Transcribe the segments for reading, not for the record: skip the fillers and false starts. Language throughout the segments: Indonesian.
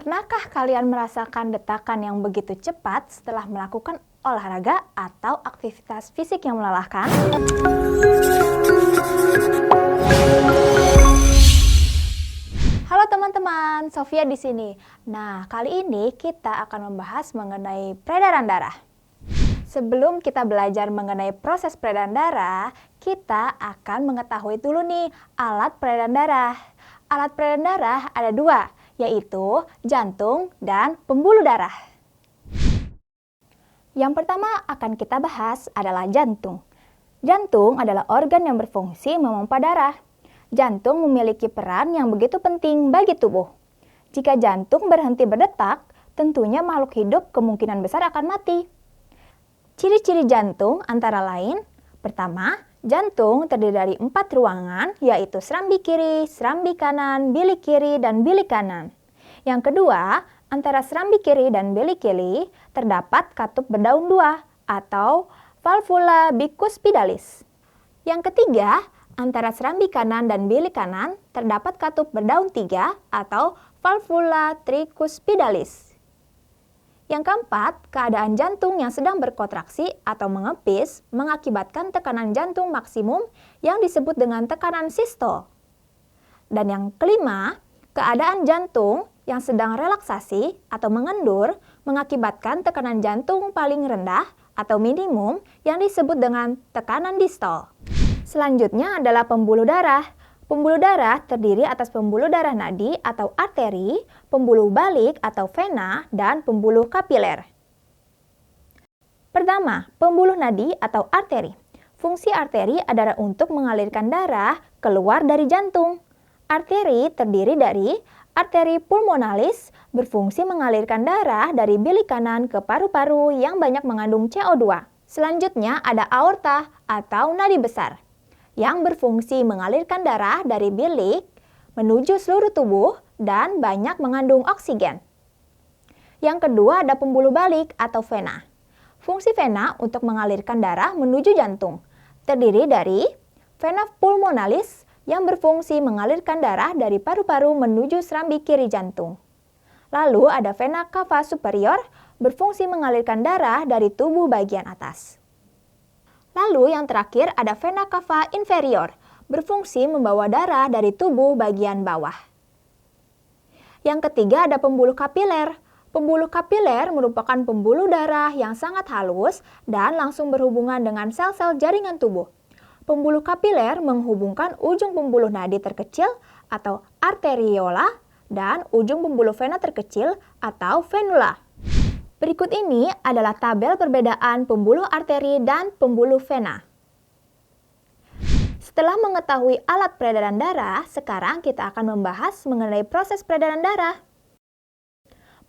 Pernahkah kalian merasakan detakan yang begitu cepat setelah melakukan olahraga atau aktivitas fisik yang melelahkan? Halo teman-teman, Sofia di sini. Nah, kali ini kita akan membahas mengenai peredaran darah. Sebelum kita belajar mengenai proses peredaran darah, kita akan mengetahui dulu nih alat peredaran darah. Alat peredaran darah ada dua, yaitu jantung dan pembuluh darah. Yang pertama akan kita bahas adalah jantung. Jantung adalah organ yang berfungsi memompa darah. Jantung memiliki peran yang begitu penting bagi tubuh. Jika jantung berhenti berdetak, tentunya makhluk hidup kemungkinan besar akan mati. Ciri-ciri jantung antara lain, pertama, jantung terdiri dari 4 ruangan, yaitu serambi kiri, serambi kanan, bilik kiri, dan bilik kanan. Yang kedua, antara serambi kiri dan bilik kiri terdapat katup berdaun 2 atau valvula bicuspidalis. Yang ketiga, antara serambi kanan dan bilik kanan terdapat katup berdaun 3 atau valvula tricuspidalis. Yang keempat, keadaan jantung yang sedang berkontraksi atau mengepis mengakibatkan tekanan jantung maksimum yang disebut dengan tekanan sistol. Dan yang kelima, keadaan jantung yang sedang relaksasi atau mengendur mengakibatkan tekanan jantung paling rendah atau minimum yang disebut dengan tekanan distol. Selanjutnya adalah pembuluh darah. Pembuluh darah terdiri atas pembuluh darah nadi atau arteri, pembuluh balik atau vena, dan pembuluh kapiler. Pertama, pembuluh nadi atau arteri. Fungsi arteri adalah untuk mengalirkan darah keluar dari jantung. Arteri terdiri dari arteri pulmonalis, berfungsi mengalirkan darah dari bilik kanan ke paru-paru yang banyak mengandung CO2. Selanjutnya ada aorta atau nadi besar, yang berfungsi mengalirkan darah dari bilik menuju seluruh tubuh dan banyak mengandung oksigen. Yang kedua ada pembuluh balik atau vena. Fungsi vena untuk mengalirkan darah menuju jantung, terdiri dari vena pulmonalis yang berfungsi mengalirkan darah dari paru-paru menuju serambi kiri jantung. Lalu ada vena cava superior berfungsi mengalirkan darah dari tubuh bagian atas. Lalu yang terakhir ada vena cava inferior, berfungsi membawa darah dari tubuh bagian bawah. Yang ketiga ada pembuluh kapiler. Pembuluh kapiler merupakan pembuluh darah yang sangat halus dan langsung berhubungan dengan sel-sel jaringan tubuh. Pembuluh kapiler menghubungkan ujung pembuluh nadi terkecil atau arteriola dan ujung pembuluh vena terkecil atau venula. Berikut ini adalah tabel perbedaan pembuluh arteri dan pembuluh vena. Setelah mengetahui alat peredaran darah, sekarang kita akan membahas mengenai proses peredaran darah.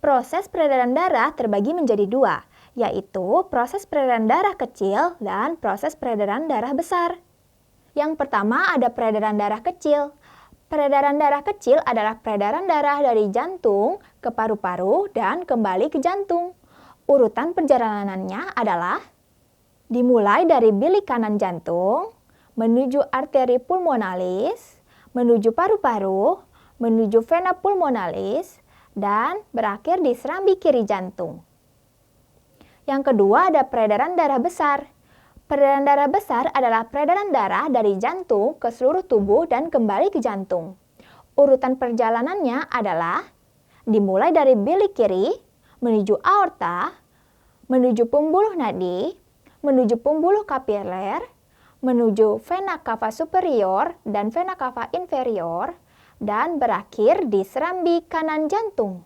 Proses peredaran darah terbagi menjadi dua, yaitu proses peredaran darah kecil dan proses peredaran darah besar. Yang pertama ada peredaran darah kecil. Peredaran darah kecil adalah peredaran darah dari jantung ke paru-paru dan kembali ke jantung. Urutan perjalanannya adalah dimulai dari bilik kanan jantung, menuju arteri pulmonalis, menuju paru-paru, menuju vena pulmonalis, dan berakhir di serambi kiri jantung. Yang kedua ada peredaran darah besar. Peredaran darah besar adalah peredaran darah dari jantung ke seluruh tubuh dan kembali ke jantung. Urutan perjalanannya adalah dimulai dari bilik kiri, menuju aorta, menuju pembuluh nadi, menuju pembuluh kapiler, menuju vena cava superior dan vena cava inferior, dan berakhir di serambi kanan jantung.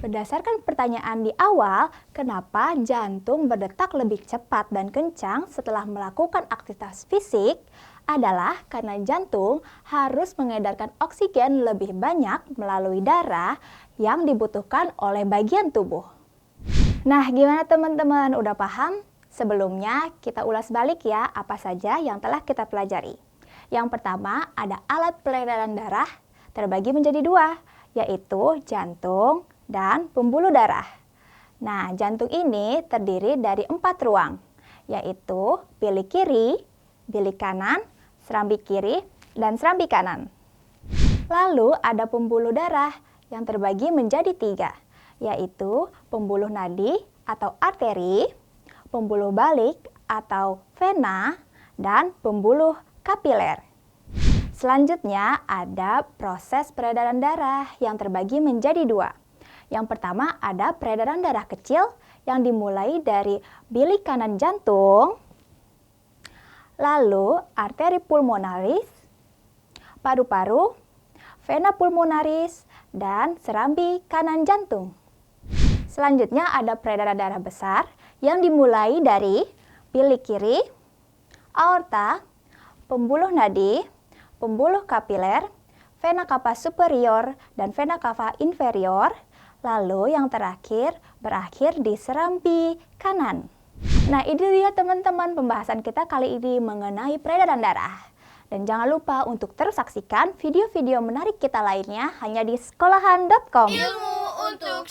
Berdasarkan pertanyaan di awal, kenapa jantung berdetak lebih cepat dan kencang setelah melakukan aktivitas fisik, adalah karena jantung harus mengedarkan oksigen lebih banyak melalui darah yang dibutuhkan oleh bagian tubuh. Nah, gimana teman-teman? Udah paham? Sebelumnya kita ulas balik ya apa saja yang telah kita pelajari. Yang pertama ada alat peredaran darah terbagi menjadi dua, yaitu jantung dan pembuluh darah. Nah, jantung ini terdiri dari 4 ruang, yaitu bilik kiri, bilik kanan, serambi kiri, dan serambi kanan. Lalu ada pembuluh darah yang terbagi menjadi 3, yaitu pembuluh nadi atau arteri, pembuluh balik atau vena, dan pembuluh kapiler. Selanjutnya ada proses peredaran darah yang terbagi menjadi 2. Yang pertama ada peredaran darah kecil yang dimulai dari bilik kanan jantung, lalu arteri pulmonaris, paru-paru, vena pulmonaris, dan serambi kanan jantung. Selanjutnya ada peredaran darah besar yang dimulai dari bilik kiri, aorta, pembuluh nadi, pembuluh kapiler, vena cava superior, dan vena cava inferior. Lalu yang terakhir berakhir di serambi kanan. Nah, ini dia teman-teman pembahasan kita kali ini mengenai peredaran darah. Dan jangan lupa untuk terus saksikan video-video menarik kita lainnya hanya di sekolahan.com. Ilmu untuk